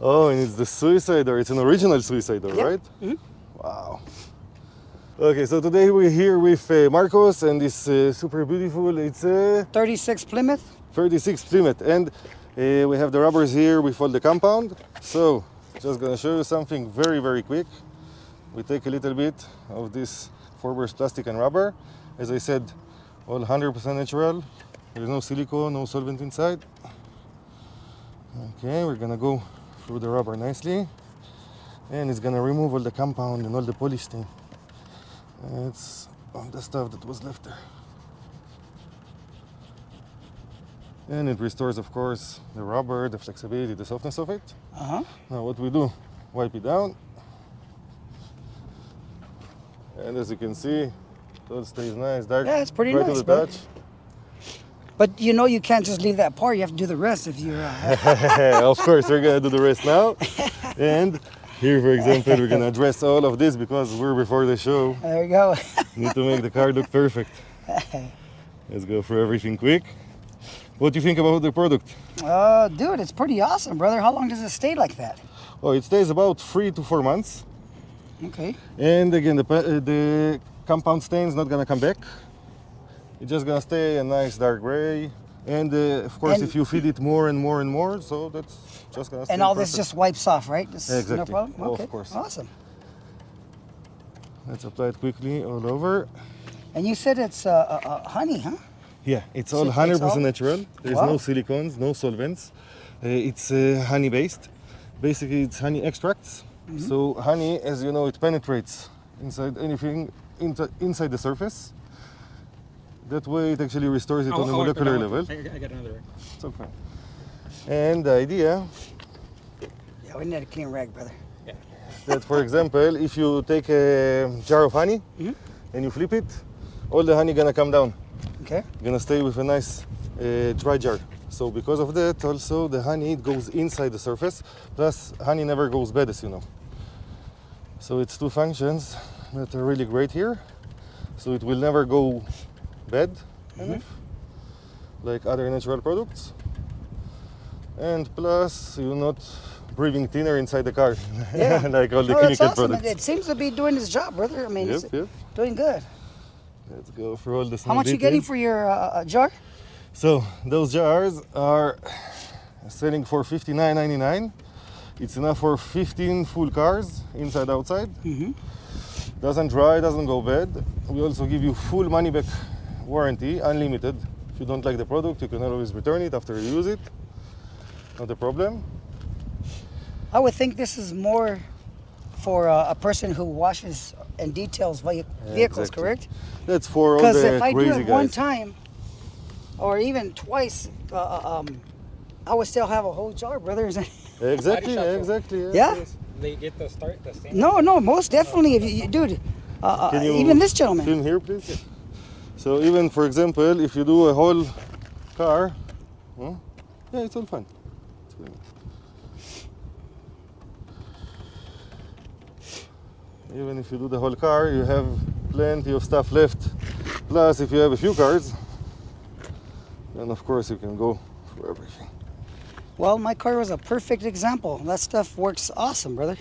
Oh, and it's the suicide door. It's an original suicide door, Yep. right? Mhm. Wow. Okay, so today we're here with Marcos and this super beautiful, it's a 36 Plymouth. 36 Plymouth. And we have the rubbers here with all the compound. So, just gonna show you something very, very quick. We take a little bit of this Forberz plastic and rubber. As I said, all 100% natural. There's no silicone, no solvent inside. Okay, we're gonna go through the rubber nicely. And it's gonna remove all the compound and all the polish stain. It's on the stuff that was left there. And it restores, of course, the rubber, the flexibility, the softness of it. Uh-huh. Now what we do, wipe it down. And as you can see, it all stays nice, dark. Yeah, it's pretty right nice, to the bro. touch. But you know you can't just leave that part. You have to do the rest if you're... Of course, we're gonna do the rest now. And here, for example, we're gonna address all of this because we're before the show. There you go. Need to make the car look perfect. Let's go through everything quick. What do you think about the product? Dude, it's pretty awesome, brother. How long does it stay like that? Oh, it stays about 3 to 4 months. Okay. And again, the compound stain is not gonna come back. It's just gonna stay a nice dark gray. And of course, And- if you feed it more and more and more, so that's just gonna stay And all this perfect. just wipes off, right? Just, Exactly. No problem? Oh, Okay. of course. Awesome. Let's apply it quickly all over. And you said it's honey, huh? Yeah, it's So all it's 100% all- natural. There's Wow. no silicones, no solvents. It's honey based. Basically, it's honey extracts. Mm-hmm. So honey, as you know, it penetrates inside anything inside the surface. That way, it actually restores it on a molecular level. I got another. It's all fine. And the idea Yeah, we need a clean rag, brother. Yeah. that, for example, if you take a jar of honey Mhm. and you flip it, all the honey gonna come down. Okay. Gonna stay with a nice dry jar. So because of that, also the honey it goes inside the surface. Plus, honey never goes bad, as you know. So it's two functions that are really great here. So it will never go bad, kind of, like other natural products. And plus, you're not breathing thinner inside the car, Yeah. like all the No, that's chemical awesome. products. It seems to be doing its job, brother. I mean, Yep, it's yep. doing good. Let's go through all the How small much you getting details. for your jar? So those jars are selling for $59.99. It's enough for 15 full cars, inside, outside. Mm-hmm. Doesn't dry, doesn't go bad. We also give you full money back warranty, unlimited. If you don't like the product, you can always return it after you use it. Not a problem. I would think this is more for a person who washes and details vehicles, Exactly. correct? That's for all Because the if I do crazy it one guys. time, or even twice, I would still have a whole jar, brother. Exactly, Body shop. exactly. Yeah? yes. They get the start, the same. No, most definitely. If you, dude, Can you even this gentleman. Film here, please. So even, for example, if you do a whole car, huh? Yeah, it's all fine. It's very nice. Even if you do the whole car, you have plenty of stuff left. Plus, if you have a few cars, then of course you can go for everything. Well, my car was a perfect example. That stuff works awesome, brother.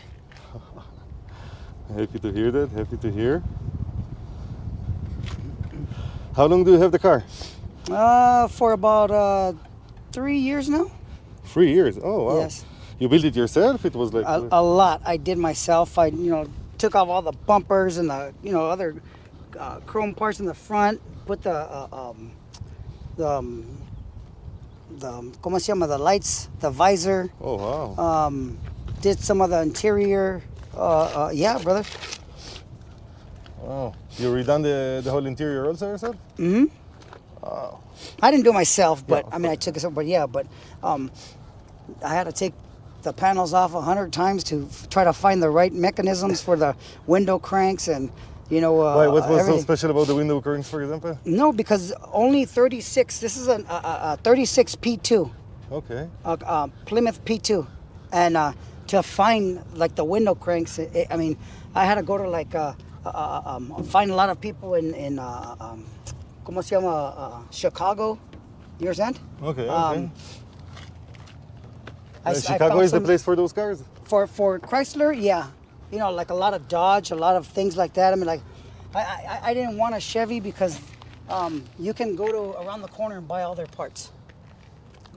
Happy to hear that. Happy to hear. How long do you have the car? For about 3 years now. 3 years. Oh wow. Yes. You built it yourself? It was like A lot. I did myself. I, took off all the bumpers and the, other chrome parts in the front. Put ¿cómo se llama? The lights, the visor. Oh wow. Did some of the interior. Yeah, brother. Wow. You redone the whole interior also yourself? Mm-hmm. Wow. I didn't do it myself, but Yeah, of I mean, I took it. But yeah, but I had to take the panels off 100 times to try to find the right mechanisms for the window cranks and Why? What was so everything. special about the window cranks, for example? No, because only 36. This is a 36 P2, Okay. Plymouth P2, and to find like the window cranks, I mean, I had to go to like find a lot of people in ¿cómo se llama? Chicago. You understand? Okay. Okay. Chicago found is the some- place for those cars. For Chrysler, yeah, you know, like a lot of Dodge, a lot of things like that. I mean, like, I didn't want a Chevy because you can go to around the corner and buy all their parts.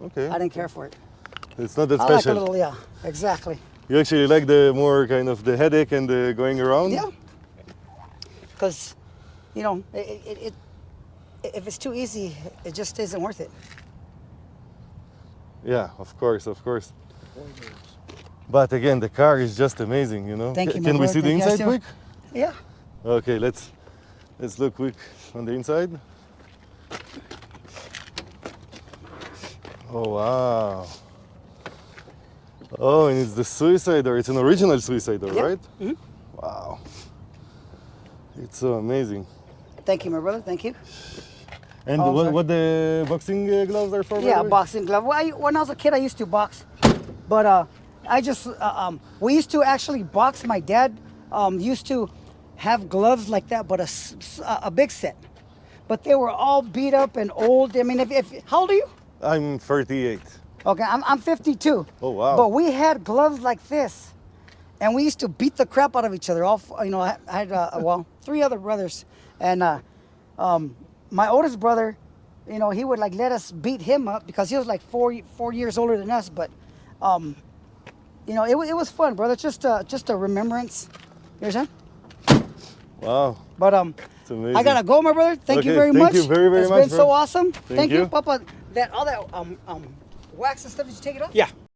Okay. I didn't care for it. It's not that I like a special. little, yeah, exactly. You actually like the more kind of the headache and the going around? Yeah, because you know, it if it's too easy, it just isn't worth it. Yeah, of course, of course. But again, the car is just amazing, you know. Thank you, my Can we brother. see the Thank you, inside Esther. quick? Yeah. Okay, let's look quick on the inside. Oh wow. Oh, and it's the suicide door. It's an original suicide door, Yeah. right? Mhm. Wow. It's so amazing. Thank you, my brother. Thank you. And Oh, what, sorry. what the boxing gloves are for? by Yeah, the way? boxing glove. Well, when I was a kid, I used to box, but I just we used to actually box. My dad used to have gloves like that, but a big set. But they were all beat up and old. I mean, if how old are you? I'm 38. Okay, I'm 52. Oh, wow. But we had gloves like this, and we used to beat the crap out of each other. All you know, I had well 3 other brothers, and my oldest brother, you know, he would like let us beat him up because he was like 4 years older than us. But you know, it was fun, brother. Just a remembrance. Here's him. Wow. But It's amazing. I gotta go, my brother. Thank you Okay, very thank much. you very, very it's much, been so bro. awesome. Thank you, you. Papa. That all that wax and stuff. Did you take it off? Yeah.